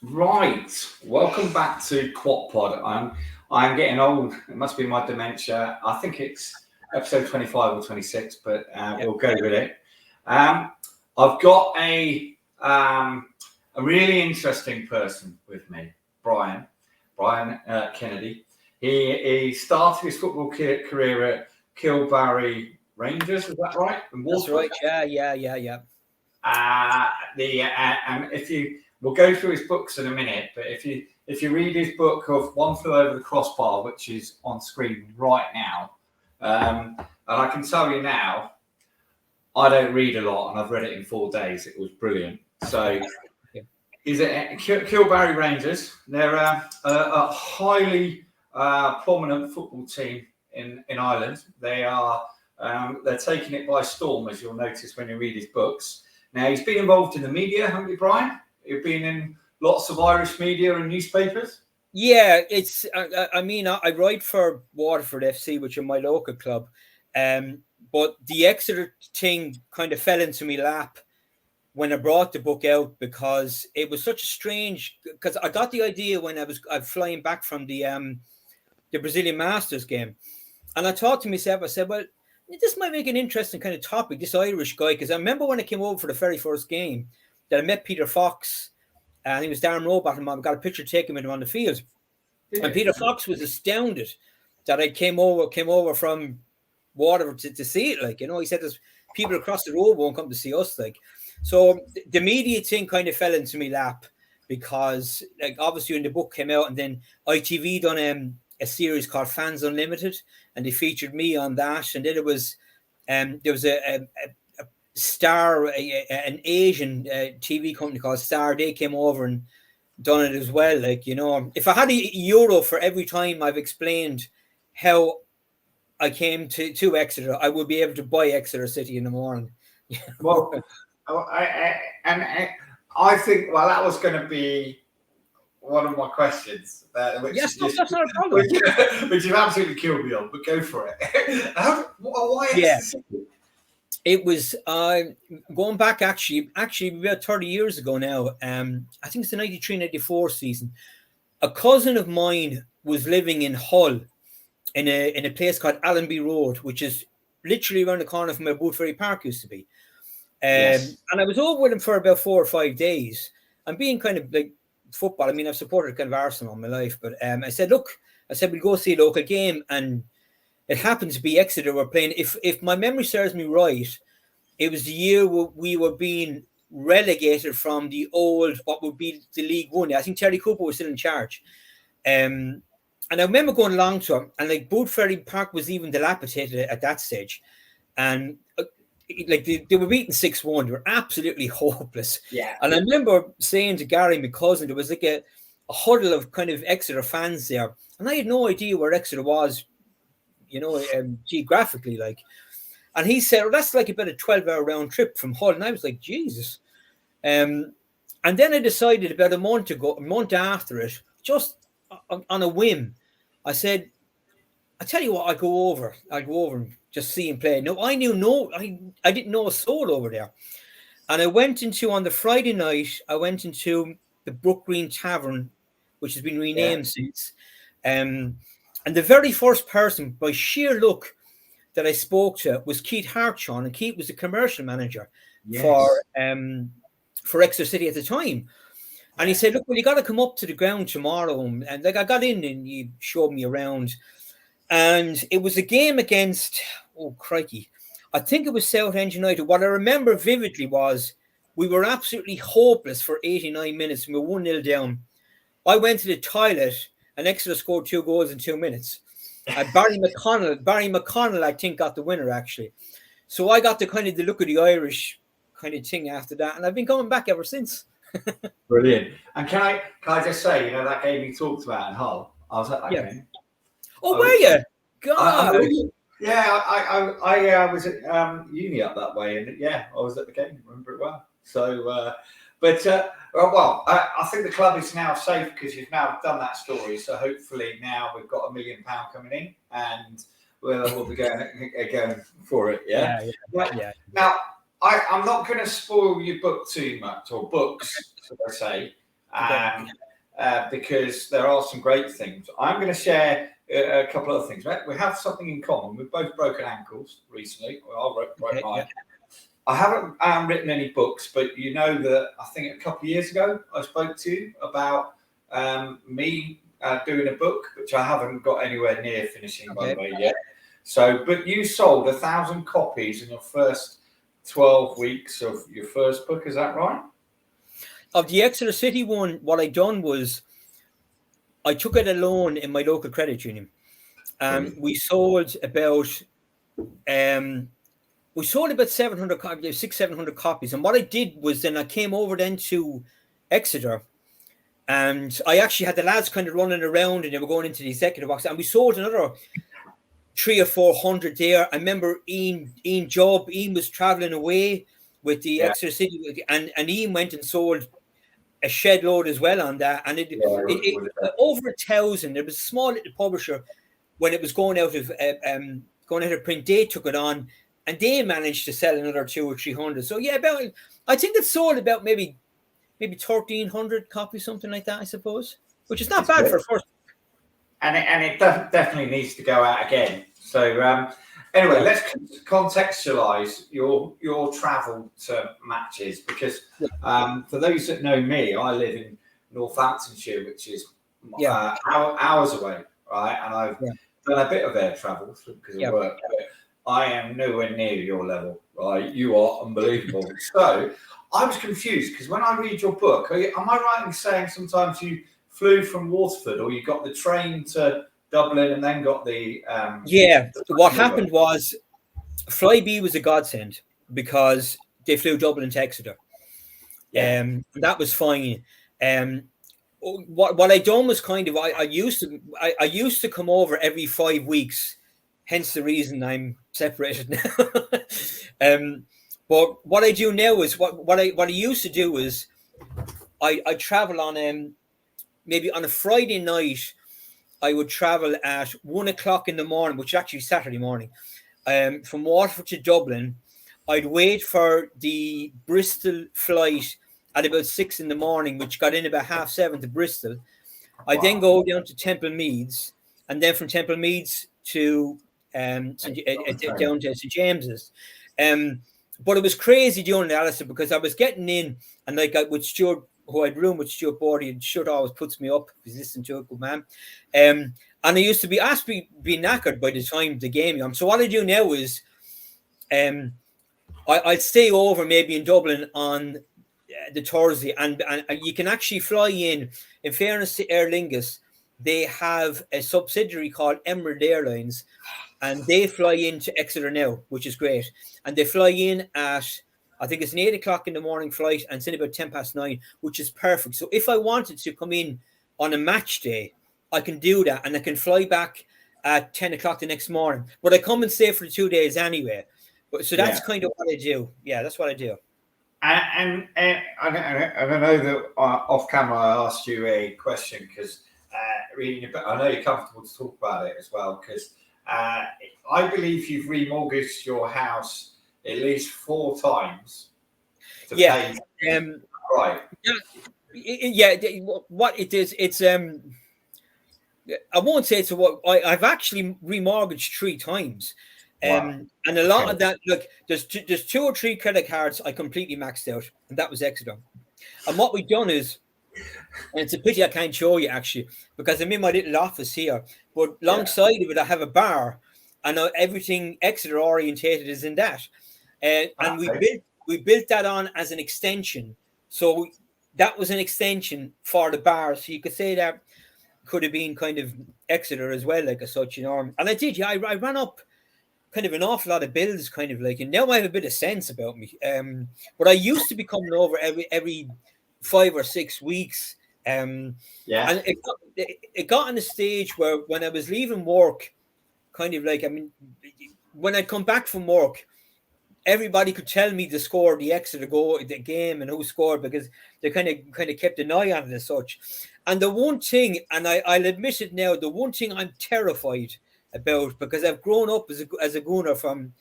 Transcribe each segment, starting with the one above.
Right, welcome back to Quad Pod. I'm getting old. It must be my dementia. I think it's episode 25 or 26, but Yep. we'll go with it. I've got a really interesting person with me, Brian Kennedy. He started his football career at Kilbarry Rangers. Is that right? That's right. Yeah. And if you we'll go through his books in a minute, but if you read his book of One Flew Over the Crossbar, which is on screen right now, and I can tell you now, I don't read a lot, and I've read it in 4 days. It was brilliant. So he's at Kilbarry Rangers. They're a highly prominent football team in Ireland. They're taking it by storm, as you'll notice when you read his books. Now, he's been involved in the media, haven't you, Brian? You've been in lots of Irish media and newspapers. Yeah, it's. I write for Waterford FC, which are my local club, but the Exeter thing kind of fell into my lap when I brought the book out because it was such a strange. Because I got the idea when I was flying back from the Brazilian Masters game, and I thought to myself, I said, well, this might make an interesting kind of topic, this Irish guy, because I remember when I came over for the very first game that I met Peter Fox, and he was Darren Robat, and I got a picture taken with him on the field. Yeah. And Peter Fox was astounded that I came over from Waterford to see it. Like, you know, he said there's people across the road won't come to see us. Like, so the media thing kind of fell into my lap because, like, obviously when the book came out, and then ITV done a series called Fans Unlimited, and they featured me on that. And then it was there was a Star, an Asian TV company called Star. They came over and done it as well. Like, you know, if I had €1 for every time I've explained how I came to Exeter, I would be able to buy Exeter City in the morning. Well, I think that was going to be one of my questions. Yes, that's not a problem. Which you've absolutely killed me on, but go for it. Why Exeter City? It was going back actually about 30 years ago now. I think it's the 93-94 season. A cousin of mine was living in Hull in a place called Allenby Road, which is literally around the corner from where Bootferry Park used to be. Yes. And I was over with him for about 4 or 5 days. And being kind of like football, I mean, I've supported kind of Arsenal all my life, but I said, we'll go see a local game, and it happened to be Exeter were playing. If my memory serves me right, it was the year we were being relegated from the old, what would be the League One. I think Terry Cooper was still in charge. And I remember going along to him, and like Bootferry Park was even dilapidated at that stage. And like they were beaten 6-1. They were absolutely hopeless. Yeah. And I remember saying to Gary, my cousin, there was like a huddle of kind of Exeter fans there. And I had no idea where Exeter was, you know, geographically, like. And he said, well, that's like about a 12-hour round trip from Hull. And I was like, Jesus. And then I decided about a month after it, just on a whim, I said, I tell you what, I'll go over and just see him play. No, I didn't know a soul over there. And I went on the Friday night, I went into the Brook Green Tavern, which has been renamed since. And the very first person, by sheer luck, that I spoke to was Keith Hartshorn, and Keith was the commercial manager for Exeter City at the time. And he said, look, well, you got to come up to the ground tomorrow. And like, I got in and he showed me around. And it was a game against, oh, crikey, I think it was Southend United. What I remember vividly was we were absolutely hopeless for 89 minutes and we were 1-0 down. I went to the toilet and Exeter scored 2 goals in 2 minutes. Barry McConnell, I think, got the winner, actually. So I got the kind of the look of the Irish kind of thing after that, and I've been going back ever since. Brilliant. And can I just say, you know, that game you talked about in Hull, I was at that game. Oh, were you? God. I was at uni up that way, and I was at the game. I remember it well. So, I think the club is now safe because you've now done that story. So hopefully now we've got £1 million coming in, and we'll be going for it. Yeah. Now, I'm not going to spoil your book too much, or books, should I say. because there are some great things. I'm going to share a couple of things. We have something in common. We've both broken ankles recently. Well, I broke mine. I haven't written any books, but you know that I think a couple of years ago I spoke to you about me doing a book, which I haven't got anywhere near finishing by the way yet. So, but you sold 1,000 copies in your first 12 weeks of your first book, is that right? Of the Exeter City one, what I done was I took out a loan in my local credit union. We sold about 700 copies, 700 copies. And what I did was then I came over then to Exeter, and I actually had the lads kind of running around, and they were going into the executive box, and we sold another 300 or 400 there. I remember Ian was traveling away with the Exeter City, and Ian went and sold a shed load as well on that, and it over 1,000. There was a small little publisher when it was going out of print. They took it on, and they managed to sell another 200 or 300. So yeah, I think it sold about maybe 1,300 copies, something like that, I suppose, which is not bad for a first. And it definitely needs to go out again. So anyway, let's contextualize your travel to matches, because for those that know me, I live in Northamptonshire, which is hours away, right? And I've done a bit of air travel because of work, but I am nowhere near your level, right? You are unbelievable. So I was confused because when I read your book, am I right in saying sometimes you flew from Waterford, or you got the train to Dublin and then got the what happened was Flybe was a godsend because they flew Dublin to Exeter. That was fine. What I done was kind of I used to come over every 5 weeks, hence the reason I'm separated now. But what I do now is what I used to do is I travel on maybe on a Friday night. I would travel at 1 o'clock in the morning, which is actually Saturday morning, from Waterford to Dublin. I'd wait for the Bristol flight at about 6 in the morning, which got in about 7:30 to Bristol. I then go down to Temple Meads, and then from Temple Meads to down to St James's. But it was crazy doing it, Alistair, because I was getting in, and like with Stuart, who I'd room with Stuart Bordy, and Stuart always puts me up because listening to it, good man. And I used to be knackered by the time the game on. So what I do now is I'd stay over maybe in Dublin on the Thursday, and you can actually fly in. In fairness to Aer Lingus, they have a subsidiary called Emerald Airlines, and they fly into Exeter now, which is great. And they fly in at, I think it's an 8 o'clock in the morning flight, and it's in about 9:10, which is perfect. So if I wanted to come in on a match day, I can do that, and I can fly back at 10 o'clock the next morning. But I come and stay for the 2 days anyway. So that's kind of what I do. Yeah, that's what I do. And I don't know that off camera I asked you a question because reading your book, I know you're comfortable to talk about it as well, because I believe you've remortgaged your house at least 4 times to pay. Right. What it is, it's I won't say it's what I've actually remortgaged 3 times. And a lot of that, look, there's 2 or 3 credit cards I completely maxed out, and that was Exeter. And what we've done is, and it's a pity I can't show you actually, because I'm in my little office here, but alongside of it I have a bar, and everything Exeter orientated is in that. And we built that on as an extension. So that was an extension for the bar. So you could say that could have been kind of Exeter as well, like as such, you know. And I did, I ran up kind of an awful lot of bills, kind of like, and now I have a bit of sense about me. But I used to be coming over every 5 or 6 weeks. And it got on a stage where when I was leaving work, kind of like, I mean, when I come back from work, everybody could tell me the score, the Exeter the game, and who scored, because they kind of kept an eye on it as such. And the one thing, and I'll admit it now, the one thing I'm terrified about, because I've grown up as a Gooner from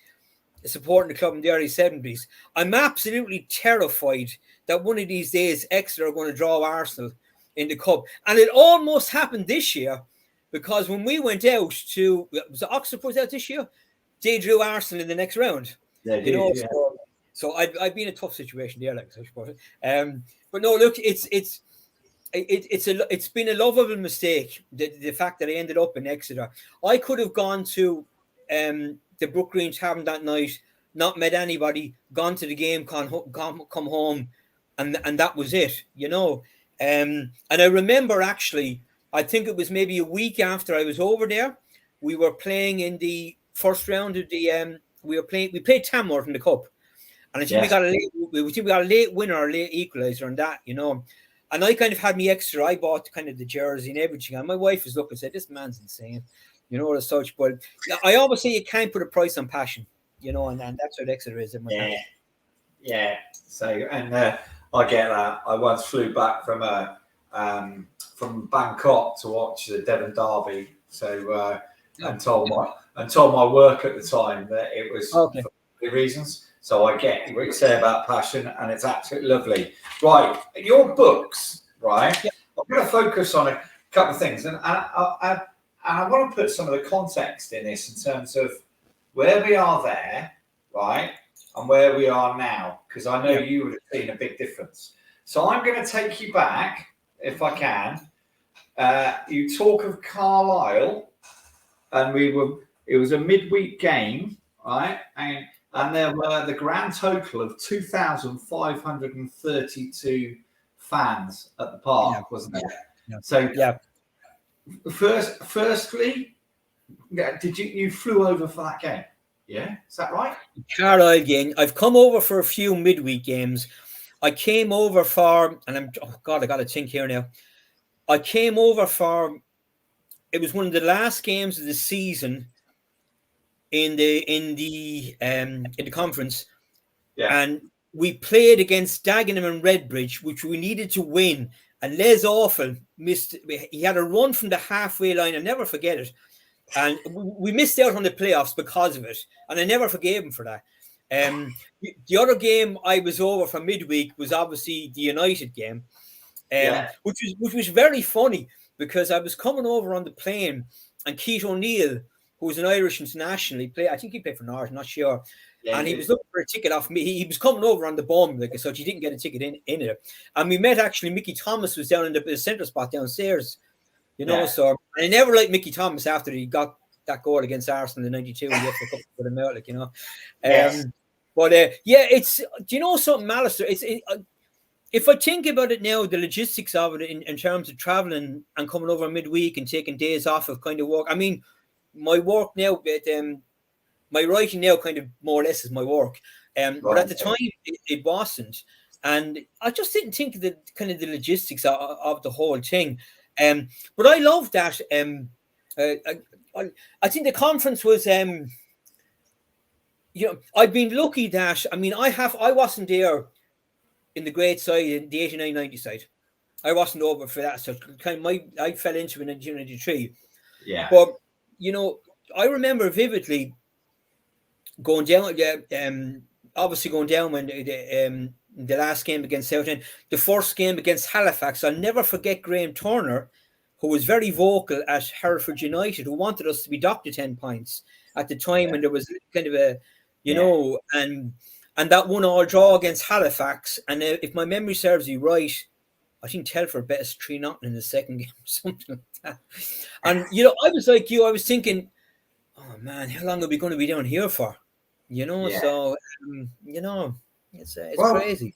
supporting the club in the early 70s, I'm absolutely terrified that one of these days Exeter are going to draw Arsenal in the cup. And it almost happened this year, because when we went out to, was it Oxford was out this year? They drew Arsenal in the next round. You know, yeah. So I'd be in a tough situation there, like I suppose. But no, look, it's been a lovable mistake, the fact that I ended up in Exeter. I could have gone to the Brook Green Tavern that night, not met anybody, gone to the game, come home, and that was it, you know. And I remember, actually, I think it was maybe a week after I was over there, we were playing in the first round of the we played Tamworth in the cup, and I think we got a late winner or late equalizer on that, you know. And I kind of had me Exeter. I bought kind of the jersey and everything, and my wife was looking and said, "This man's insane," you know, as such. But I always say you can't put a price on passion, you know, and that's what Exeter is. Yeah. So, and I get that. I once flew back from Bangkok to watch the Devon Derby. So, and told my work at the time that it was for reasons. So I get what you say about passion, and it's absolutely lovely. Right, your books, right? Yeah. I'm going to focus on a couple of things, and I want to put some of the context in this in terms of where we are there, right, and where we are now, because I know you would have seen a big difference. So I'm going to take you back, if I can. You talk of Carlisle, and it was a midweek game, right? And there were the grand total of 2,532 fans at the park, wasn't there? Yeah. So, firstly, did you flew over for that game? Yeah, is that right? Carlisle game. I've come over for a few midweek games. I came over for, and I got to think here now. I came over for. It was one of the last games of the season in the conference, and we played against Dagenham and Redbridge, which we needed to win. And Les Awful missed. He had a run from the halfway line. I'll never forget it. And we missed out on the playoffs because of it, and I never forgave him for that. The other game I was over for midweek was obviously the United game, which was very funny, because I was coming over on the plane, and Keith O'Neill, who was an Irish international, I think he played for Norwich, I'm not sure. Yeah, and he was looking for a ticket off me. He was coming over on the bum, like such. He didn't get a ticket in it. And we met, actually, Mickey Thomas was down in the centre spot downstairs, you know. So I never liked Mickey Thomas after he got that goal against Arsenal in '92. He had to put him out, like, you know. But it's, do you know something, Alistair? If I think about it now, the logistics of it in terms of traveling and coming over midweek and taking days off of kind of work. I mean, my work now, my writing now kind of more or less is my work. But at the time, it wasn't. And I just didn't think of the kind of the logistics of the whole thing. But I love that. I think the conference was, you know, I've been lucky that, I mean, I wasn't there in the great side, in the 89-90 side. I wasn't over for that. So kind of I fell into it in 1993. Yeah. But, you know, I remember vividly going down, obviously going down when the last game against Southend, the first game against Halifax. I'll never forget Graham Turner, who was very vocal at Hereford United, who wanted us to be docked to 10 points at the time when there was kind of a, you know, and that 1-1 draw against Halifax. And if my memory serves me right, I think Telford bet us 3-0 in the second game or something like that. And, you know, I was like you, I was thinking, oh man, how long are we going to be down here for? You know, so, you know, it's crazy.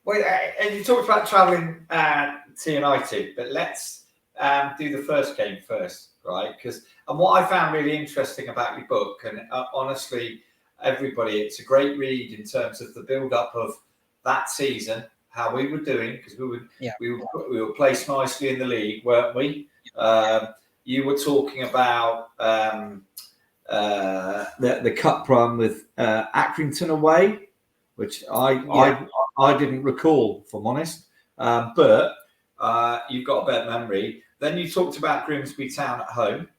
Well, and you talked about travelling to United, but let's do the first game first, right? And what I found really interesting about your book, and honestly, everybody, it's a great read in terms of the build-up of that season, how we were doing, because we were placed nicely in the league, weren't we? You were talking about the cup run with Accrington away, which I didn't recall, if I'm honest. But you've got a better memory. Then you talked about Grimsby Town at home.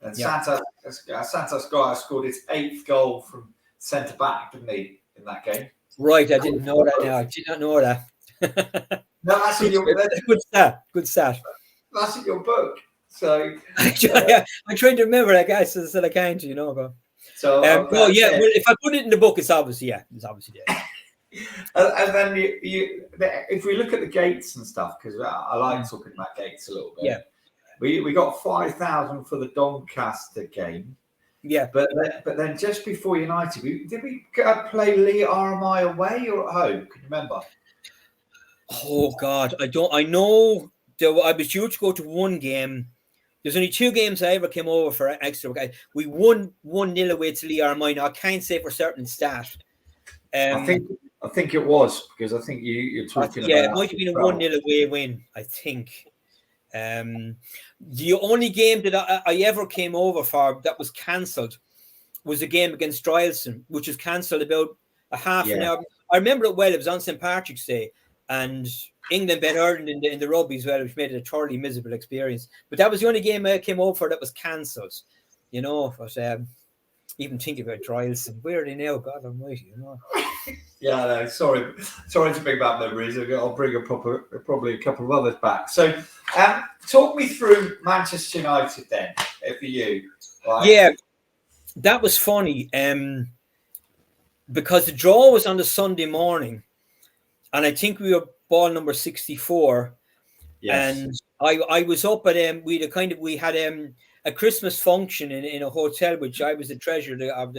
And Santos Guy scored his 8th goal from centre back, didn't he, in that game? Right, I didn't know that now. I did not know that. No, that's in your Good stat. Good stat. that's in your book. So I'm trying to remember. I guess still I can't. You know. But, so well, if I put it in the book, it's obviously there. And then if we look at the gates and stuff, because I like talking about gates a little bit. Yeah. We got 5,000 for the Doncaster game. Yeah. But then just before United, did we play Lee RMI away or at home? Can you remember? Oh God, I don't. I know I was due to go to one game. There's only 2 games I ever came over for Exeter. We won 1-0 away to Lee RMI. Now I can't say for certain stat. I think it was, because I think you're talking about. Yeah, it might have been a 1-0 away win, I think. The only game that I ever came over for that was cancelled was a game against Drylson, which was cancelled about a half an hour. I remember it well. It was on St. Patrick's Day, and England bet Ireland in the rugby as well, which made it a thoroughly miserable experience. But that was the only game I came over for that was cancelled. You know, but even thinking about Drylson, where are they now? God Almighty, you know. Yeah, no, sorry to bring back memories. I'll bring probably a couple of others back. So, talk me through Manchester United then, for you. Right? Yeah, that was funny. Because the draw was on the Sunday morning, and I think we were ball number 64. Yes. And I was up at we had a Christmas function in a hotel, which I was the treasurer of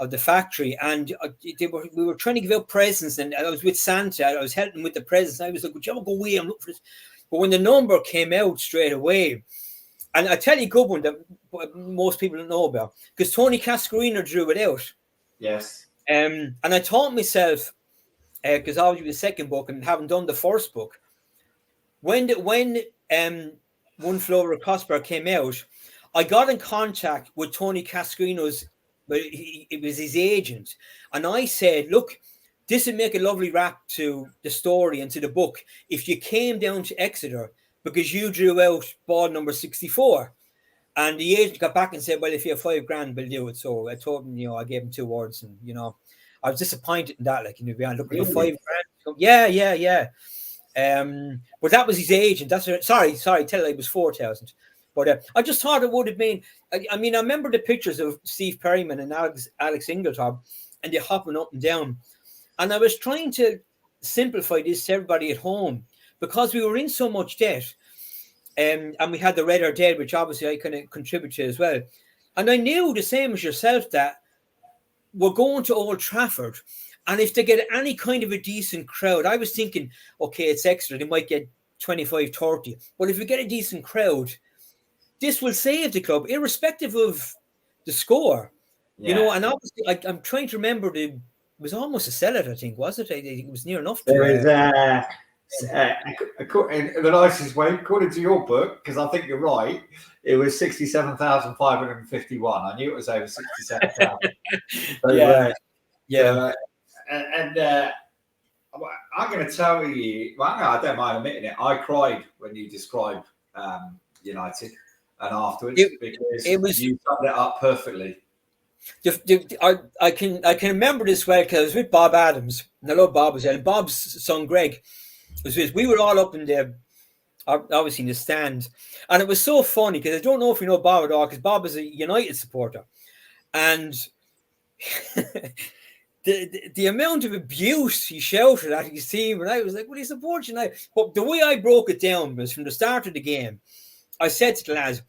the factory, and we were trying to give out presents, and I was with Santa. I was helping with the presents. I was like, "Would you ever go away and look for this?" But when the number came out straight away, and I tell you a good one that most people don't know about, because Tony Cascarino drew it out. Yes. And I taught myself, because I was the second book and haven't done the first book. When One Flow Over Cosper came out, I got in contact with Tony Cascarino's. But it was his agent, and I said, "Look, this would make a lovely wrap to the story and to the book if you came down to Exeter because you drew out ball number 64." And the agent got back and said, "Well, if you have $5,000, we'll do it." So I told him, I gave him 2 words, and I was disappointed in that. Like, beyond looking for $5,000. Yeah. But that was his agent. Sorry, tell it was 4,000. But I just thought it would have been. I mean, I remember the pictures of Steve Perryman and Alex Ingletop, and they're hopping up and down. And I was trying to simplify this to everybody at home because we were in so much debt, and we had the Red or Dead, which obviously I kind of contribute to as well. And I knew the same as yourself that we're going to Old Trafford, and if they get any kind of a decent crowd, I was thinking, okay, it's Exeter, they might get 25, 30. But if we get a decent crowd, this will save the club, irrespective of the score. Yeah. And obviously, I'm trying to remember, it was almost a sellout, I think, was it? I think it was near enough. There is, in the nicest way, according to your book, because I think you're right, it was 67,551. I knew it was over 67,000. So, yeah. I'm going to tell you, I don't mind admitting it, I cried when you described United. And afterwards, because you summed it up perfectly. I can remember this well because I was with Bob Adams, and I love Bob as well. And Bob's son Greg was with. We were all up in there, obviously in the stand, and it was so funny because I don't know if you know Bob at all, because Bob is a United supporter, and the amount of abuse he shouted at his team, and I was like, "Well, he supports United." But the way I broke it down was from the start of the game. I said to the lads,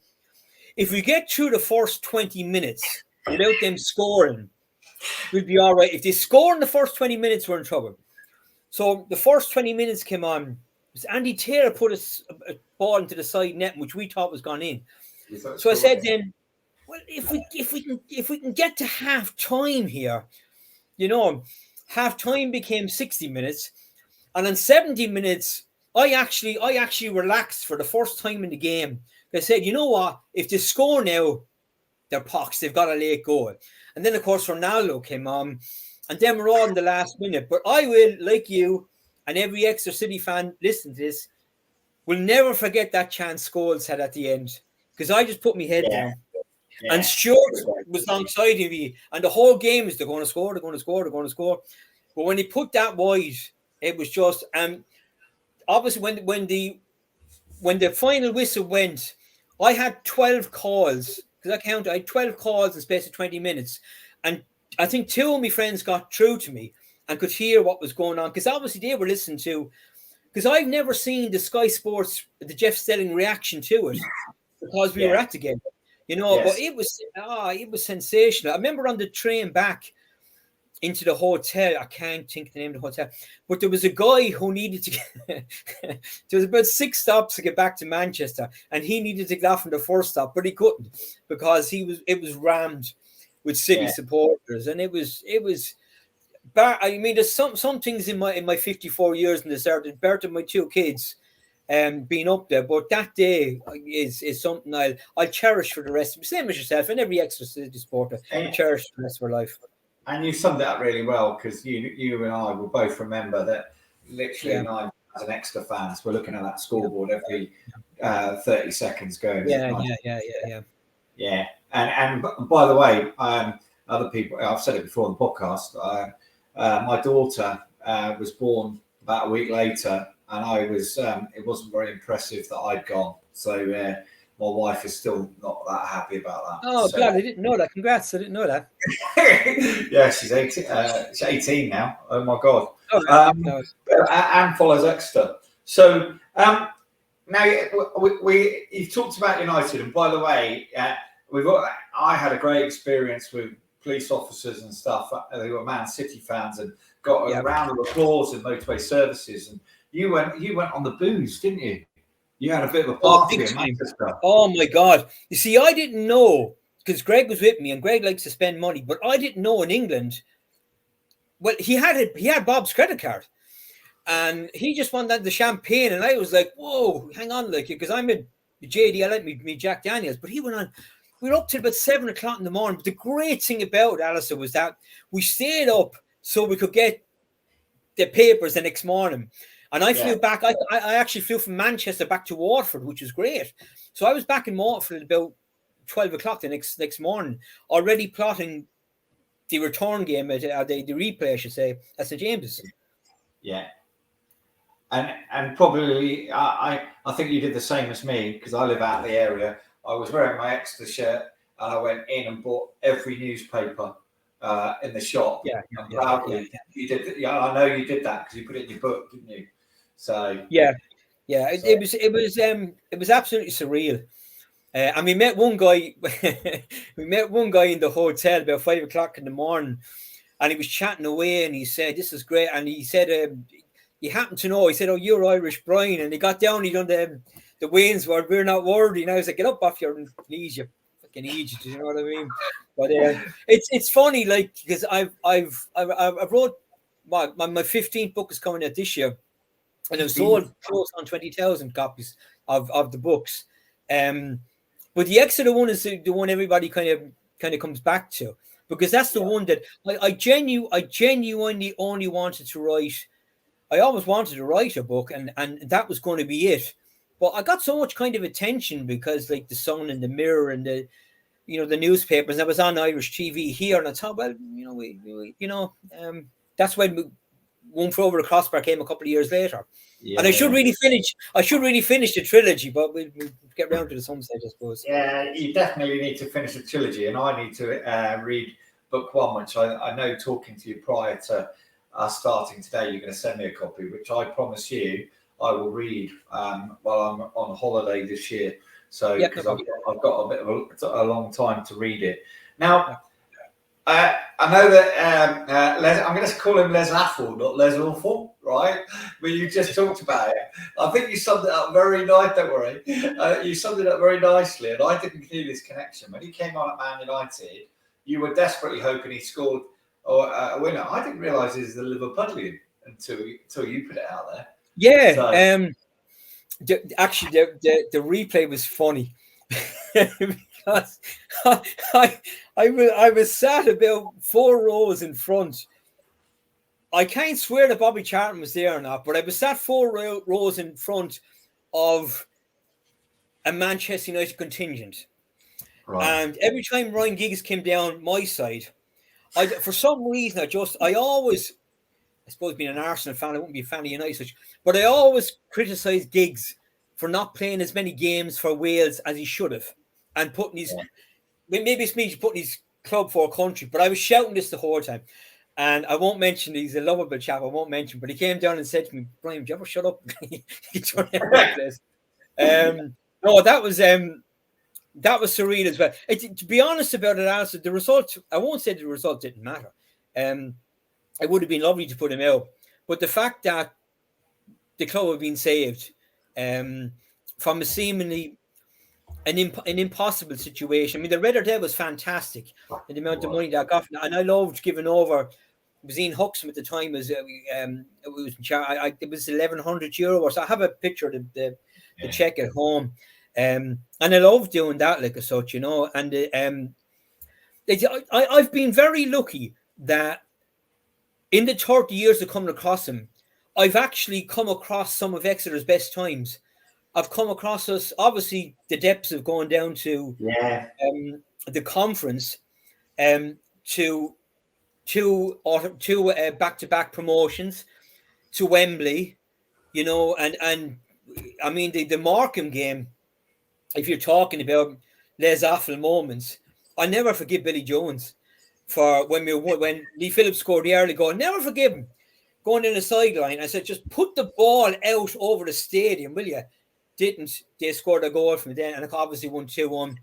if we get through the first 20 minutes without them scoring, we'll be all right. If they score in the first 20 minutes, we're in trouble. So the first 20 minutes came on. Andy Taylor put a ball into the side net, which we thought was gone in. So I said then, well, if we can get to half time here, half time became 60 minutes, and in 70 minutes, I actually relaxed for the first time in the game. I said, you know what? If they score now, they're pox. They've got to let it go. And then, of course, Ronaldo came on. And then we're all in the last minute. But I will, like you and every Exeter City fan listening to this, will never forget that chance Scholes had at the end. Because I just put my head down. Yeah. And Stuart was alongside of me. And the whole game is they're going to score, they're going to score, they're going to score. But when he put that wide, It was just obviously when the final whistle went, I had 12 calls because I had 12 calls in the space of 20 minutes, and I think 2 of my friends got through to me and could hear what was going on because obviously they were listening to. Because I've never seen the Sky Sports, the Jeff Stelling reaction to it, because we were at the game, you know. Yes. But it was sensational. I remember on the train back into the hotel, I can't think of the name of the hotel, but there was a guy who needed to get, there was about 6 stops to get back to Manchester, and he needed to get off from the first stop, but he couldn't because it was rammed with City supporters, and it was. I mean, there's some things in my 54 years in the start, birth of my 2 kids, being up there. But that day is something I'll cherish for the rest of same as yourself and every Exeter City supporter. I cherish for the rest of our life. And you summed it up really well because you and I will both remember that literally, and I as an Exeter fans, we're looking at that scoreboard every 30 seconds going. Yeah. And by the way, other people, I've said it before on the podcast. My daughter was born about a week later, and I was. It wasn't very impressive that I'd gone. So my wife is still not that happy about that. Oh, so, glad I didn't know that. Congrats, I didn't know that. Yeah, she's 18. She's 18 now. Oh my god. And follows Exeter. So now you've talked about United, and by the way, I had a great experience with police officers and stuff. They were Man City fans and got a round of applause in motorway services. And you went on the booze, didn't you? You had a bit of a party in Manchester. Oh my God! You see, I didn't know because Greg was with me, and Greg likes to spend money, but I didn't know in England. Well, he had Bob's credit card, and he just wanted the champagne, and I was like, "Whoa, hang on, like," because I'm a JD, I like me Jack Daniels, but he went on. We were up till about 7 o'clock in the morning. But the great thing about Alistair was that we stayed up so we could get the papers the next morning. And I flew back. I actually flew from Manchester back to Waterford, which was great. So I was back in Waterford at about 12 o'clock the next morning, already plotting the return game at the replay, I should say, at St James's. Yeah. And probably I think you did the same as me because I live out in the area. I was wearing my Exeter shirt and I went in and bought every newspaper in the shop. You did. Yeah, I know you did that because you put it in your book, didn't you? So it was absolutely surreal. And we met one guy. We met one guy in the hotel about 5 o'clock in the morning, and he was chatting away, and he said, "This is great." And he said, he happened to know. He said, "Oh, you're Irish Brian." And he got down. He done the Wayne's word. We're not worthy. And I was like, "Get up off your knees, you fucking idiot." You know what I mean? But it's funny, like because I wrote my 15th book is coming out this year, and I've sold close on 20,000 copies of the books. But the Exeter one is the one everybody kind of comes back to because that's the one that I genuinely only wanted to write. I always wanted to write a book, and that was going to be it. But I got so much kind of attention because like the Sun and the Mirror and the newspapers. And I was on Irish TV here, and I thought, well, that's when One Flew Over the Crossbar came a couple of years later. Yeah. And I should really finish the trilogy, but we'll get round to it at some stage, I suppose. Yeah, you definitely need to finish the trilogy, and I need to read book 1, which I know, talking to you prior to us starting today, you're going to send me a copy, which I promise you I will read while I'm on holiday this year. So because I've got a bit of a long time to read it. Now, I know that I'm going to call him Les Affle, not Les Awful, right? But you just talked about it. I think you summed it up very nice. Don't worry, you summed it up very nicely, and I didn't do this connection when he came on at Man United. You were desperately hoping he scored a winner. I didn't realise he was the Liverpudlian until you put it out there. Yeah. So. Actually, the replay was funny because I was sat about 4 rows in front. I can't swear that Bobby Charlton was there or not, but I was sat 4 rows in front of a Manchester United contingent. Right. And every time Ryan Giggs came down my side, for some reason I always I suppose being an Arsenal fan, I wouldn't be a fan of United. But I always criticise Giggs for not playing as many games for Wales as he should have, and putting his maybe it's me putting his club for a country. But I was shouting this the whole time, and I won't mention. He's a lovable chap. I won't mention. But he came down and said to me, "Brian, do you ever shut up?" No, that was surreal as well. To be honest about it, Alistair, the result, I won't say the result didn't matter. It would have been lovely to put him out. But the fact that the club had been saved from a seemingly an impossible situation. I mean, the Red Dead was fantastic. And the amount of money that got, and I loved giving over. It was Ian Huxham at the time. It was €1,100 or so. I have a picture of the check at home. And I love doing that like as such, you know. And I've been very lucky that in the 30 years of coming across him, I've actually come across some of Exeter's best times. I've come across us, obviously, the depths of going down to the conference, to back-to-back promotions, to Wembley, you know, and I mean the Markham game. If you're talking about les awful moments, I never forgive Billy Jones for when Lee Phillips scored the early goal. Never forgive him going in the sideline. I said, just put the ball out over the stadium, will you? Didn't. They scored a goal from then, and it obviously won 2-1.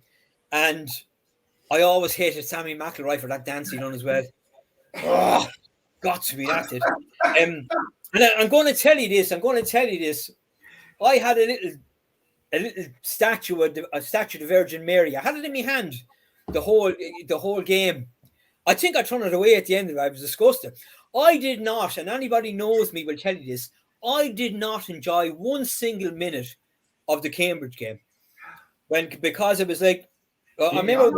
And I always hated Sammy McIlroy for that dance he done as well. Oh, got to be that it. And I'm going to tell you this. I had a little statue of the Virgin Mary. I had it in my hand the whole game. I think I turned it away at the end of it. I was disgusted. I did not, and anybody knows me will tell you this, I did not enjoy one single minute of the Cambridge game. Because it was like, I remember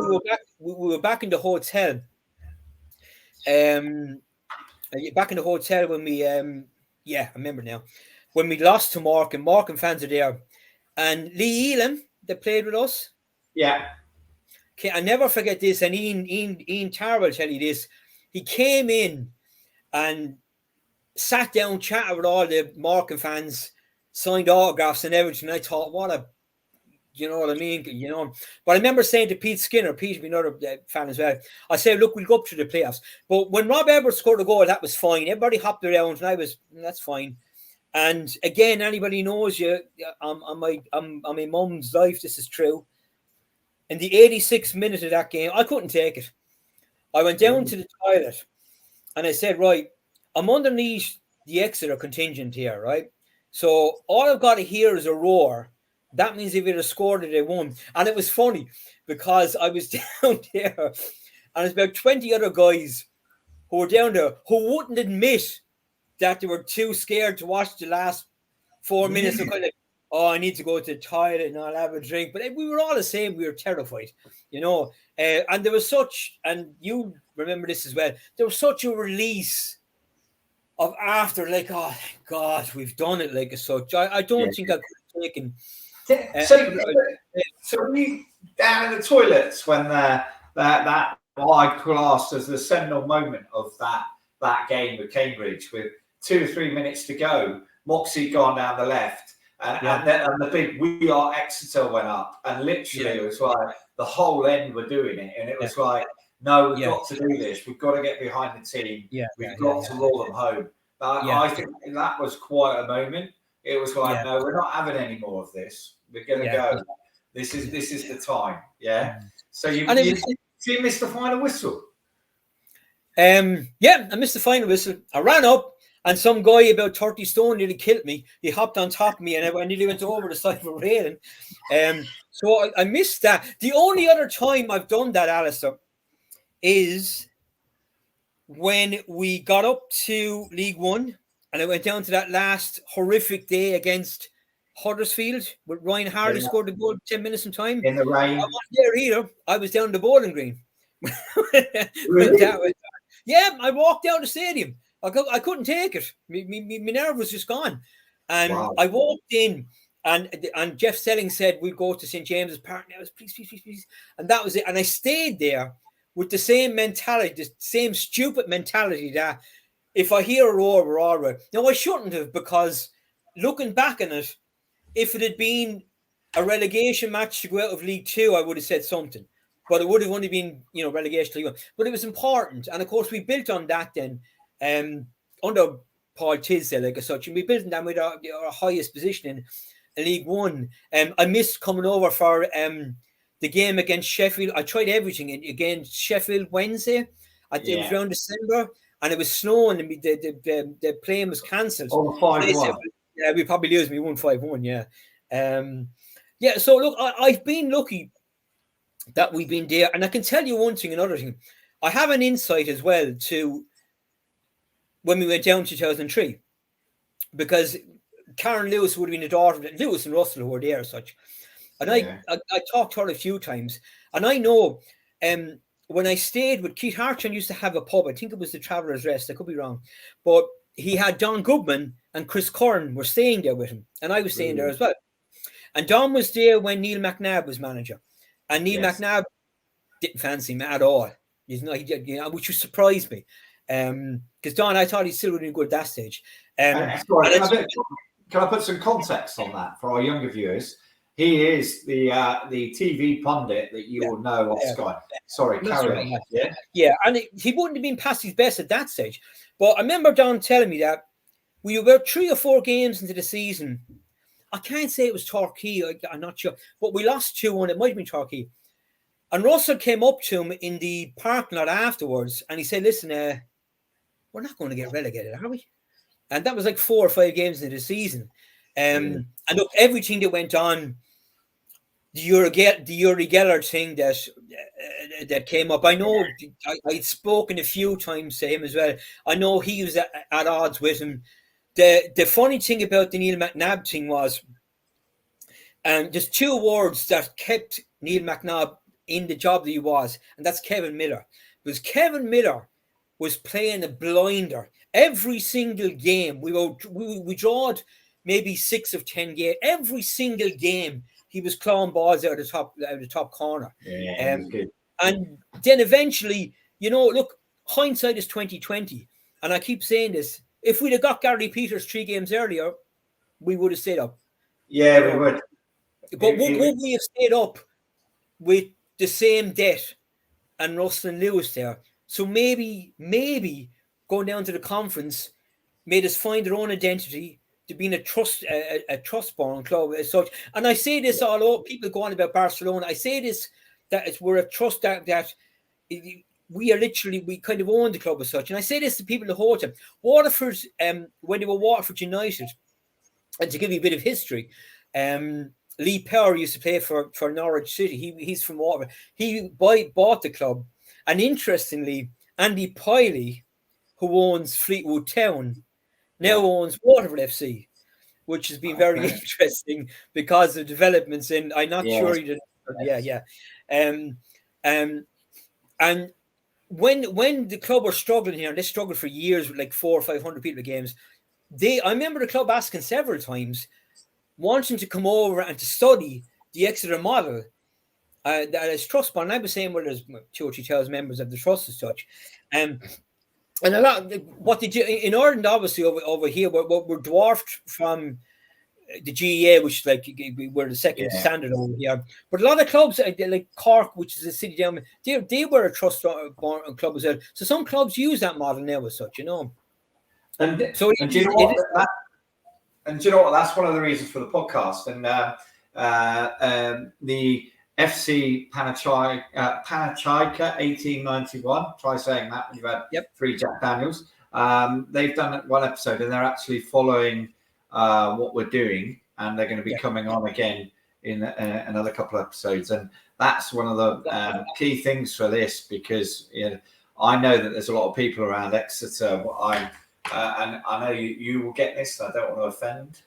we were back in the hotel. Back in the hotel when we, I remember now, when we lost to Markham. Markham fans are there. And Lee Elam, that played with us. Yeah. Okay, I never forget this. And Ian Tarr will tell you this. He came in and sat down, chatted with all the Markham fans, signed autographs and everything. I thought, you know what I mean? You know, but I remember saying to Pete Skinner, Pete, another fan as well, I said, look, we'll go up to the playoffs. But when Rob Edwards scored a goal, that was fine. Everybody hopped around, and that's fine. And again, anybody knows you, on my mum's life, this is true. In the 86th minute of that game, I couldn't take it. I went down to the toilet and I said, right, I'm underneath the Exeter contingent here, right? So all I've got to hear is a roar. That means if it had scored it, they won. And it was funny because I was down there and there's about 20 other guys who were down there who wouldn't admit that they were too scared to watch the last 4 minutes. So kind of like, oh, I need to go to the toilet and I'll have a drink. But we were all the same. We were terrified, you know. And there was such, and you remember this as well, there was such a release of after, like, oh, thank God, we've done it, like as such. I don't think I could have taken. So were you down in the toilets when that what I classed as the seminal moment of that game with Cambridge, with 2 or 3 minutes to go, Moxie gone down the left, and the big "We Are Exeter" went up, and literally it was like the whole end were doing it, and it was like, no, we've got to do this. We've got to get behind the team. We've got to roll them home. But I think that was quite a moment. It was like, no, we're not having any more of this. We're going to go. This is the time. Yeah. So you missed the final whistle. I missed the final whistle. I ran up, and some guy about 30 stone nearly killed me. He hopped on top of me, and I nearly went over the side of a railing. So I missed that. The only other time I've done that, Alistair, is when we got up to League One, and I went down to that last horrific day against Huddersfield, with Ryan Hardy scored the goal 10 minutes in time. In the rain. I wasn't there either. I was down the bowling green. Really? I walked down the stadium. I couldn't take it. My nerve was just gone. And I walked in, and Jeff Selling said, we'll go to St. James's Park now. Please. And that was it. And I stayed there with the same mentality, the same stupid mentality that if I hear a roar, we're all right. Now, I shouldn't have, because looking back on it, if it had been a relegation match to go out of League Two, I would have said something. But it would have only been, relegation to League One. But it was important. And of course, we built on that then under Paul Tisdale, like as such. And we built on that with our highest position in League One. I missed coming over for the game against Sheffield. I tried everything against Sheffield Wednesday. It was around December, and it was snowing, and the plane was cancelled. Oh, 5-1. Yeah, we probably lose. We won 5-1. Yeah. So look, I've been lucky that we've been there, and I can tell you one thing, another thing. I have an insight as well to when we went down 2003, because Karen Lewis would have been the daughter of Lewis and Russell, who were there as such. And I talked to her a few times, and I know when I stayed with Keith Hartran, used to have a pub. I think it was the Traveller's Rest. I could be wrong, but he had Don Goodman and Chris Curran were staying there with him, and I was staying there as well. And Don was there when Neil McNabb was manager, and Neil McNabb didn't fancy him at all. Which surprised me, because Don, I thought he still would have been good at that stage. Can I put some context on that for our younger viewers? He is the TV pundit that you will know off Sky. Sorry, carry on. Yeah, and he wouldn't have been past his best at that stage. But I remember Don telling me that we were 3 or 4 games into the season. I can't say it was Torquay, I'm not sure, but we lost 2-1. It might have been Torquay. And Russell came up to him in the parking lot afterwards, and he said, "Listen, we're not going to get relegated, are we?" And that was like 4 or 5 games into the season. And look, everything that went on, the Uri Geller thing that came up. I know I'd spoken a few times to him as well. I know he was at odds with him. The funny thing about the Neil McNabb thing was, there's 2 words that kept Neil McNabb in the job that he was, and that's Kevin Miller. Because Kevin Miller was playing a blinder every single game. We drawed maybe 6 of 10 games. Every single game, he was clawing balls out of the top corner. And then eventually, look, hindsight is 2020, and I keep saying this. If we'd have got Gary Peters 3 games earlier, we would have stayed up. Yeah, we would. But would we have stayed up with the same debt and Russell and Lewis there? So maybe going down to the conference made us find our own identity to being a trust-born club as such. And I say this all over. People go on about Barcelona. I say this, that we're a trust that we are literally, we kind of own the club as such. And I say this to people the whole time. Waterford, when they were Waterford United, and to give you a bit of history, Lee Power used to play for Norwich City. He's from Waterford. He bought the club. And interestingly, Andy Piley, who owns Fleetwood Town, now owns Waterford FC, which has been very interesting because of developments in. I'm not sure he did. And when the club were struggling here, and they struggled for years with like 400 or 500 people at games, I remember the club asking several times, wanting to come over and to study the Exeter model that is trust bond. I was saying, well, there's 2,000 or 3,000 members of the trust as such. And a lot, what they do in Ireland, obviously over here, we're dwarfed from the GEA, which is like we're the second standard over here. But a lot of clubs, like Cork, which is a city down, they were a trust club as well. So some clubs use that model now as such, And do you know what? And do you know what? That's one of the reasons for the podcast. And the FC Panachaika 1891. Try saying that when you've had 3 Jack Daniels. They've done 1 episode, and they're actually following what we're doing, and they're going to be coming on again in another couple of episodes. And that's one of the key things for this, because I know that there's a lot of people around Exeter. And I know you will get this. I don't want to offend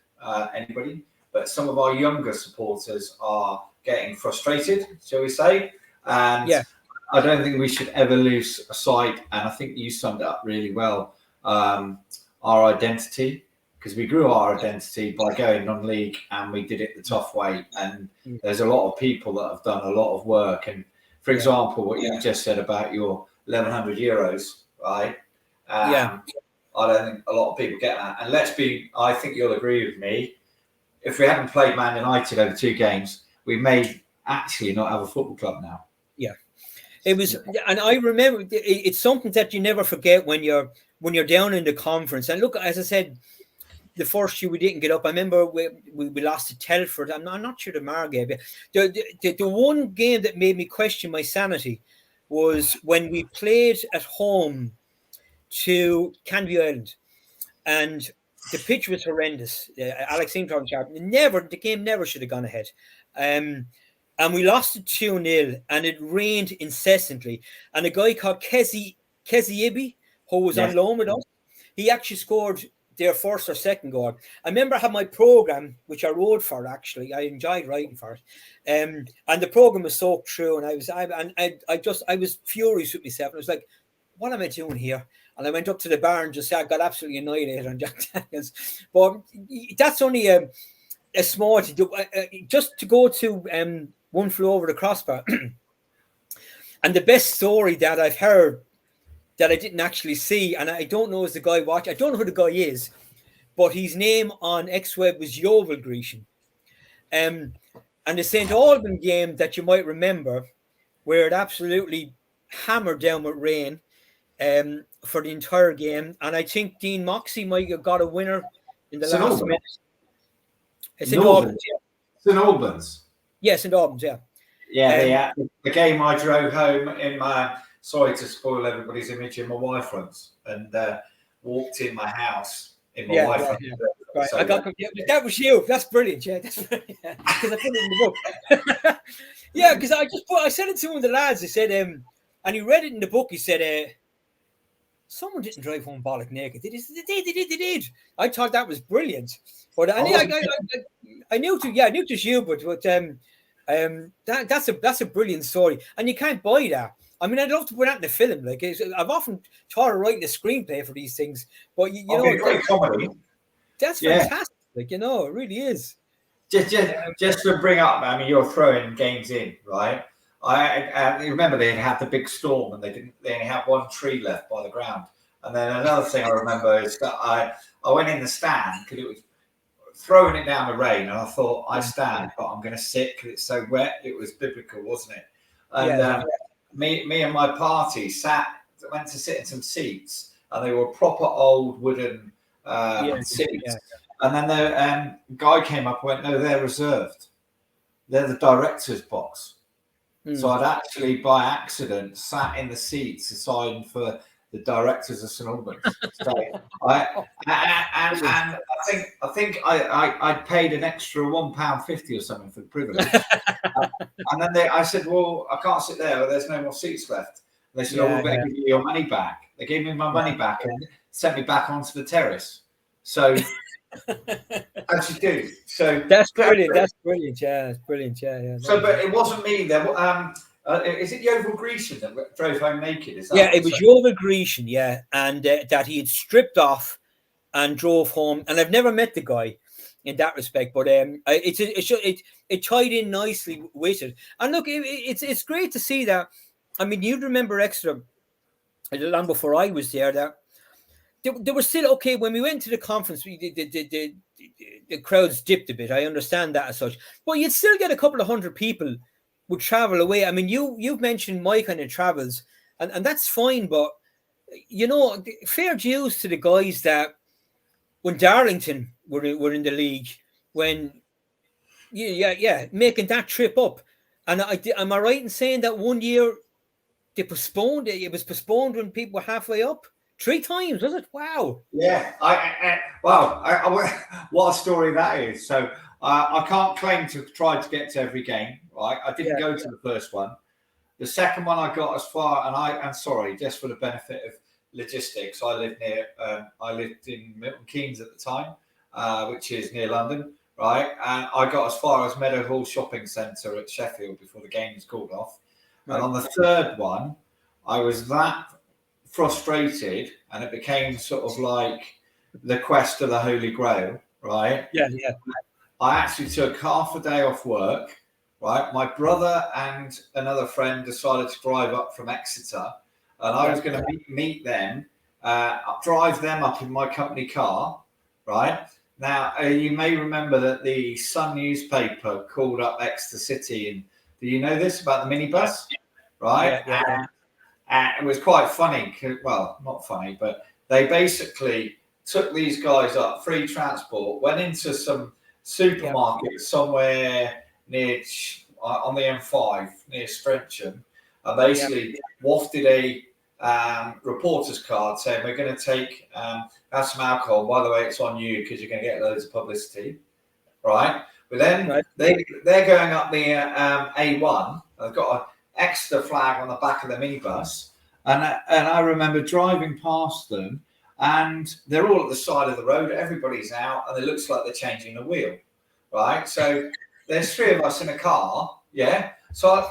anybody, but some of our younger supporters are getting frustrated, shall we say? And I don't think we should ever lose sight. And I think you summed it up really well. Our identity, because we grew our identity by going non-league, and we did it the tough way. And there's a lot of people that have done a lot of work. And for example, what you just said about your 1,100 euros, right? I don't think a lot of people get that. And I think you'll agree with me. If we hadn't played Man United over 2 games, we may actually not have a football club now. Yeah, it was, and I remember it's something that you never forget when you're down in the conference. And look, as I said, the first year we didn't get up. I remember we lost to Telford. I'm not sure the Margate. The one game that made me question my sanity was when we played at home to Canvey Island, and the pitch was horrendous. Alex Ingram sharp. The game never should have gone ahead. And we lost it 2-0, and it rained incessantly. And a guy called Kezi Ibi, who was on loan with us, he actually scored their first or second goal. I remember I had my program, which I wrote for. Actually, I enjoyed writing for it, and the program was so true. And I was furious with myself. I was like, "What am I doing here?" And I went up to the bar and just said, I got absolutely annihilated on Jack Daniels. But that's only a small just to go to One Flew Over the Crossbar. And the best story that I've heard that I didn't actually see, and I don't know is the guy watching. I don't know who the guy is, but his name on X-Web was Yovel Grecian. And the St. Alban game that you might remember, where it absolutely hammered down with rain for the entire game. And I think Dean Moxey might have got a winner in the last minute. It's St. Albans, yeah. St. Albans? Yeah, St. Albans, yeah. Yeah, the game I drove home in my... Sorry to spoil everybody's image in my wife runs, and walked in my house in my wife runs. Right. So, that was you. That's brilliant, yeah. That's brilliant. Because I put it in the book. Yeah, because I said it to one of the lads. I said, and he read it in the book. He said, someone didn't drive home bollock naked. They did. I thought that was brilliant. But I knew it was you, but that's a brilliant story, and you can't buy that. I mean, I'd love to put that in a film. Like, I've often thought of writing a screenplay for these things, but you know, great comedy. That's fantastic. Like, you know, it really is. Just to bring up, I mean, you're throwing games in, right? I remember they had the big storm, and they only had 1 tree left by the ground. And then another thing I remember is that I went in the stand because it was throwing it down the rain, and I thought I stand, but I'm going to sit because it's so wet. It was biblical, wasn't it? And me and my party went to sit in some seats, and they were proper old wooden seats. And then the guy came up and went, "No, they're reserved. They're the director's box." So I'd actually, by accident, sat in the seats assigned for the directors of St. Albans. So I think I paid an extra £1.50 or something for the privilege. And then I said, "Well, I can't sit there. There's no more seats left." And they said, "Oh, we'll better give you your money back." They gave me my money back and sent me back onto the terrace. So as you do. So that's brilliant. That's brilliant. Yeah, it's brilliant. Yeah. So, but it wasn't me. There. Is it Yovel Grecian that drove home naked? Is that it was Yovel Grecian. Yeah, and that he had stripped off and drove home. And I've never met the guy in that respect, but it tied in nicely with it. And look, it's great to see that. I mean, you'd remember Exeter long before I was there. That they were still okay when we went to the conference. The crowds dipped a bit. I understand that as such, but you'd still get a couple of hundred people would travel away. I mean, you've mentioned my kind of travels, and that's fine. But you know, fair dues to the guys that when Darlington were in the league, when making that trip up. And am I right in saying that one year they postponed it? It was postponed when people were halfway up. 3 times, was it? Wow. Yeah. What a story that is. So I can't claim to try to get to every game, right? I didn't go to the first one. The second one I got as far, and I'm sorry, just for the benefit of logistics, I lived in Milton Keynes at the time, which is near London, right? And I got as far as Meadowhall Shopping Centre at Sheffield before the game was called off. Right. And on the third one, I was that frustrated, and it became sort of like the quest of the Holy Grail, right? Yeah. I actually took half a day off work, right? My brother and another friend decided to drive up from Exeter, and I was going to meet them drive them up in my company car, right? Now, you may remember that the Sun newspaper called up Exeter City, and do you know this about the minibus? Right? And it was quite funny. Well, not funny, but they basically took these guys up, free transport, went into some supermarket somewhere near on the M5 near Strensham, and basically wafted a reporter's card saying, we're going to have some alcohol. By the way, it's on you because you're going to get loads of publicity, right? But then they're going up the A1. They've got an Exeter flag on the back of the minibus, and I remember driving past them, and they're all at the side of the road. Everybody's out, and it looks like they're changing the wheel, right? So there's three of us in a car, yeah. So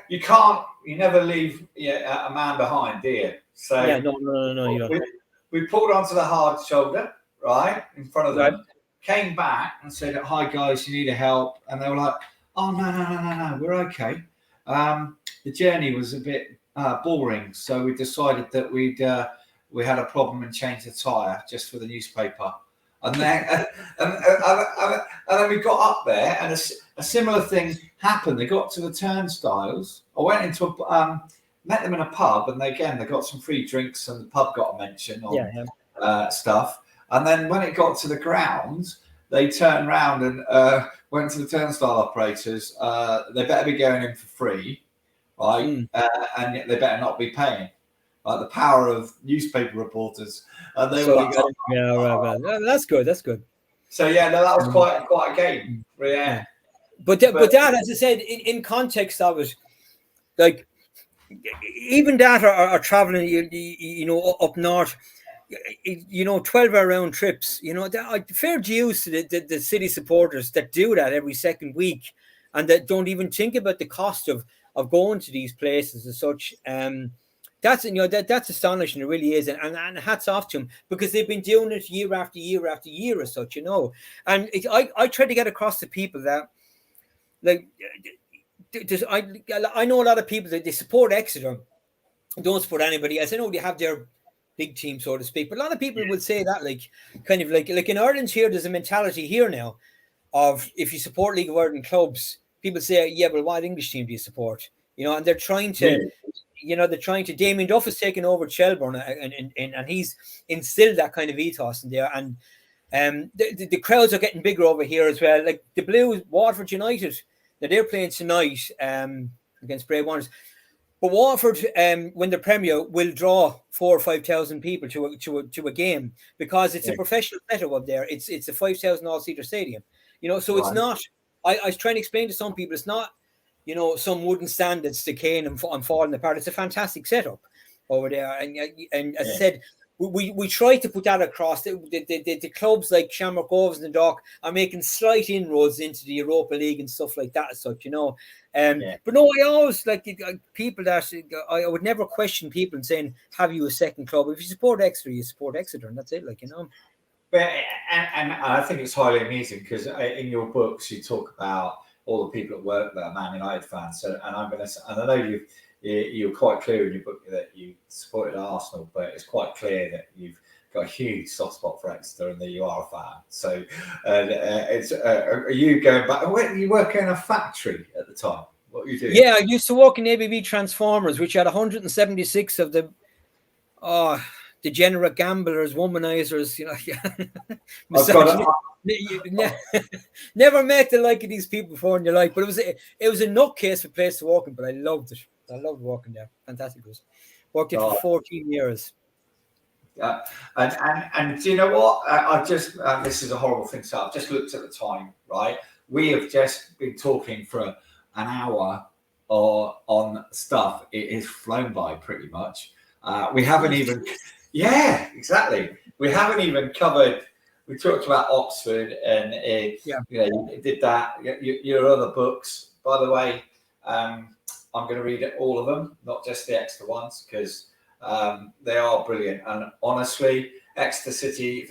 you never leave a man behind, do you? So no, you don't. We pulled onto the hard shoulder, right, in front of them, came back and said, hi guys, you need help? And they were like, oh, no, we're okay. The journey was a bit boring, so we decided that we had a problem and changed the tyre just for the newspaper. And then then we got up there, and a similar thing happened. They got to the turnstiles. I went into met them in a pub, and they got some free drinks, and the pub got a mention on stuff. And then when it got to the grounds, they turned around and went to the turnstile operators. They better be going in for free, right? And they better not be paying. Like the power of newspaper reporters, and they were like, right. That's good. So that was quite a game, yeah. But that, as I said, in context of it, like even that are traveling, up north, 12-hour round trips. Fair dues to the city supporters that do that every second week, and that don't even think about the cost of going to these places as such. That's that's astonishing. It really is, and hats off to them, because they've been doing it year after year after year as such, And I try to get across to people that, like, I know a lot of people that they support Exeter, don't support anybody else. I know they have their big team, so to speak, but a lot of people would say that, like in Ireland here, there's a mentality here now of, if you support League of Ireland clubs, people say, yeah, but what English team do you support? And they're trying to. Damien Duff has taken over Shelbourne, and he's instilled that kind of ethos in there. And the crowds are getting bigger over here as well. Like the Blues, Waterford United, that they're playing tonight against Bray Wanderers. But Waterford, when they're Premier, will draw 4,000 or 5,000 people to a game, because it's a professional setup up there. It's a 5,000 all-seater stadium. So it's not. I was trying to explain to some people, it's not. Some wooden stand that's decaying and falling apart. It's a fantastic setup over there. And as I said, we try to put that across. The clubs like Shamrock Rovers and Dock are making slight inroads into the Europa League and stuff like that as such, But no, I always like people that I would never question people and saying, have you a second club? If you support Exeter, you support Exeter, and that's it, But and I think it's highly amusing, because in your books you talk about all the people at work that are Man United fans. So, and I know you're quite clear in your book that you supported Arsenal, but it's quite clear that you've got a huge soft spot for Exeter and that you are a fan. So, are you going back? Were you working in a factory at the time? What were you doing? Yeah, I used to work in ABB Transformers, which had 176 of the degenerate gamblers, womanizers, Never met the like of these people before in your life, but it was a nutcase of a place to walk in, but I loved it. I loved walking there. Fantastic. It was. Worked there for 14 years. Yeah, and do you know what? I just this is a horrible thing. So I've just looked at the time. Right, we have just been talking for an hour on stuff. It has flown by pretty much. We haven't even. Yeah, exactly. We haven't even covered. We talked about Oxford, and you did that. Your other books, by the way, I'm going to read all of them, not just the Exeter ones, because they are brilliant. And honestly, Exeter City,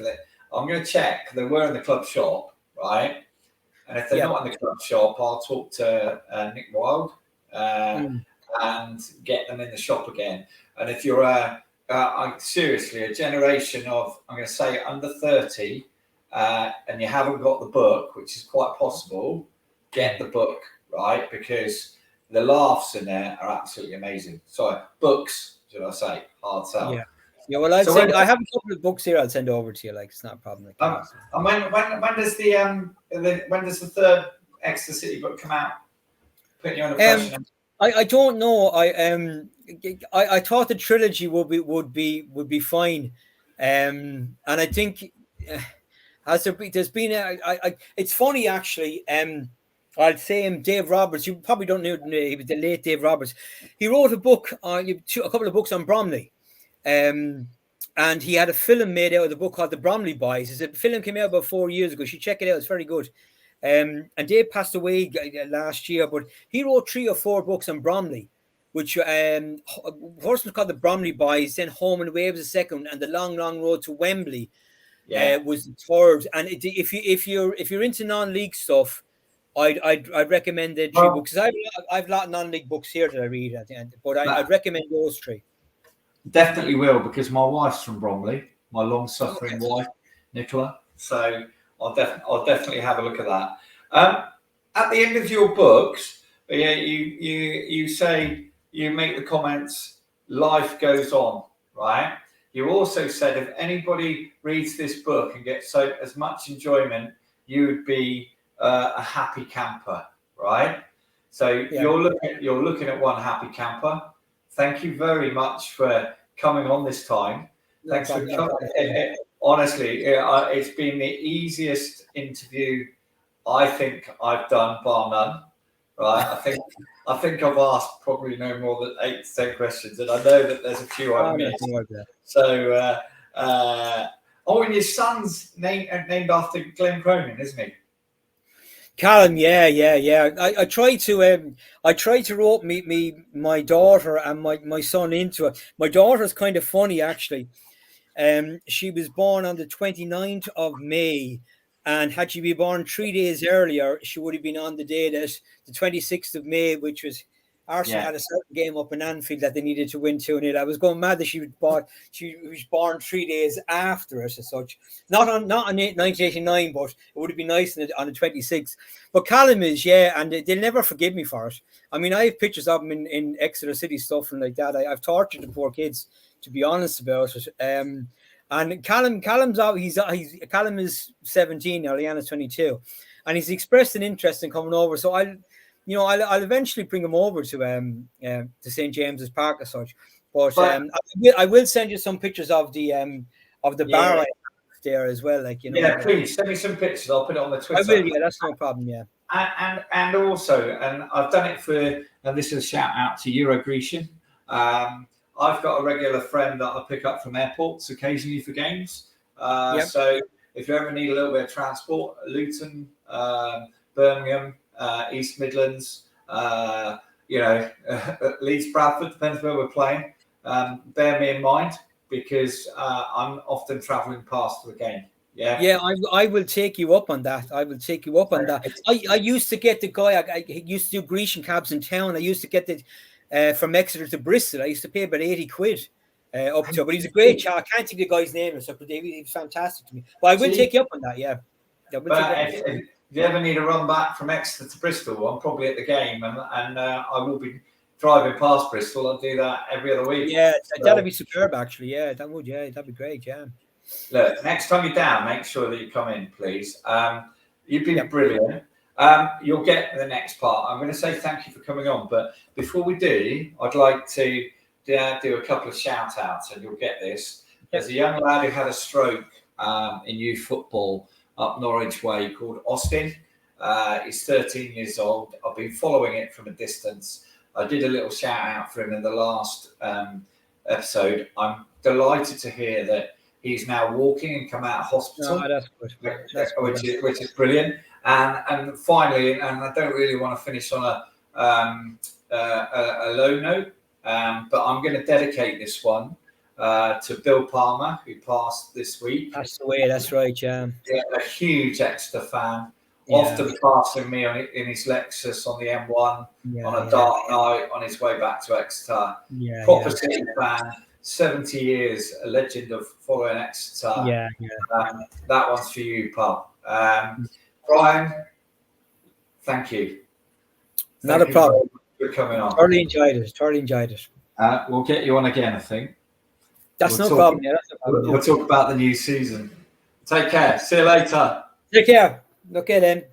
I'm going to check. They were in the club shop, right? And if they're not in the club shop, I'll talk to Nick Wilde and get them in the shop again. And if you're seriously, a generation of, I'm going to say, under 30, and you haven't got the book, which is quite possible, get the book, right? Because the laughs in there are absolutely amazing. Sorry, books, should I say? Hard sell. Yeah. Yeah, well, I have a couple of books here. I'll send over to you. Like, it's not a problem. And when does the third Exeter City book come out? Putting you under pressure. I don't know. I thought the trilogy would be fine, and I think there's been it's funny actually. I'd say Dave Roberts. You probably don't know he was the late Dave Roberts. He wrote a book a couple of books on Bromley. And he had a film made out of the book called The Bromley Boys. The film came out about 4 years ago. You should check it out. It's very good. And Dave passed away last year, but he wrote 3 or 4 books on Bromley, which first was called The Bromley Boys, then Home and Away was the second, and The Long, Long Road to Wembley was the third. And if you're into non-league stuff, I'd recommend the 3 books. I've a lot of non-league books here that I read at the end, but I'd recommend those 3. Definitely will, because my wife's from Bromley, my long-suffering wife, Nicola. So I'll definitely have a look at that. At the end of your books, you say, you make the comments, life goes on, right? You also said if anybody reads this book and gets as much enjoyment, you would be a happy camper, right? So you're looking at one happy camper. Thank you very much for coming on this time. Thanks for coming. Honestly, it's been the easiest interview I think I've done, bar none. Right? I think I've asked probably no more than 8 to 10 questions, and I know that there's a few I've missed. So, and your son's named after Glenn Cronin, isn't he? Callum, yeah. I try to rope my daughter and my son into it. My daughter's kind of funny actually. She was born on the 29th of May, and had she been born 3 days earlier, she would have been on the day that the 26th of May, which was Arsenal had a certain game up in Anfield that they needed to win 2-0. I was going mad that she was born 3 days after us as such. Not on 1989, but it would have been nice on the 26th. But Callum is, and they'll never forgive me for it. I mean, I have pictures of him in Exeter City stuff and like that. I've tortured the poor kids, to be honest about it. And Callum's out. Callum is 17 now. Leanna's 22, and he's expressed an interest in coming over. So I'll eventually bring him over to St. James's Park as such. But I will send you some pictures of the bar there as well. Yeah, please send me some pictures. I'll put it on the Twitter. I will. Yeah, that's no problem. Yeah. And also, and I've done it for. And this is a shout out to Euro Grecian. I've got a regular friend that I pick up from airports occasionally for games. So if you ever need a little bit of transport, Luton, Birmingham, East Midlands, Leeds, Bradford, depends where we're playing. Bear me in mind, because I'm often travelling past the game. Yeah, I will take you up on that. I used to get the guy. I used to do Grecian cabs in town. I used to get the from Exeter to Bristol. I used to pay about 80 quid up to. But he's a great chap. I can't think of the guy's name, but he was fantastic to me. But I will take you up on that. Yeah. If you ever need a run back from Exeter to Bristol, I'm probably at the game, and I will be driving past Bristol. I'll do that every other week. Yeah, that'd be superb, actually. Yeah, that would. Yeah, that'd be great. Yeah. Look, next time you're down, make sure that you come in, please. You've been brilliant. You'll get the next part. I'm going to say thank you for coming on, but before we do, I'd like to do a couple of shout outs, and you'll get this. There's a young lad who had a stroke in youth football up Norwich Way called Austin. He's 13 years old. I've been following it from a distance. I did a little shout out for him in the last episode. I'm delighted to hear that he's now walking and come out of hospital. Oh, that's good. Which is brilliant. And finally, and I don't really want to finish on a low note, but I'm going to dedicate this one to Bill Palmer, who passed this week. That's the way. That's right, yeah. A huge Exeter fan. Often passing me in his Lexus on the M1 on a dark night on his way back to Exeter. Proper City fan. 70 years, a legend of following Exeter. Yeah. That one's for you, pal. Brian, thank you. Not a problem. For coming on. Thoroughly enjoyed it. We'll get you on again, I think. That's no problem. Yeah, that's no problem. We'll talk about the new season. Take care. See you later. Take care. Okay then.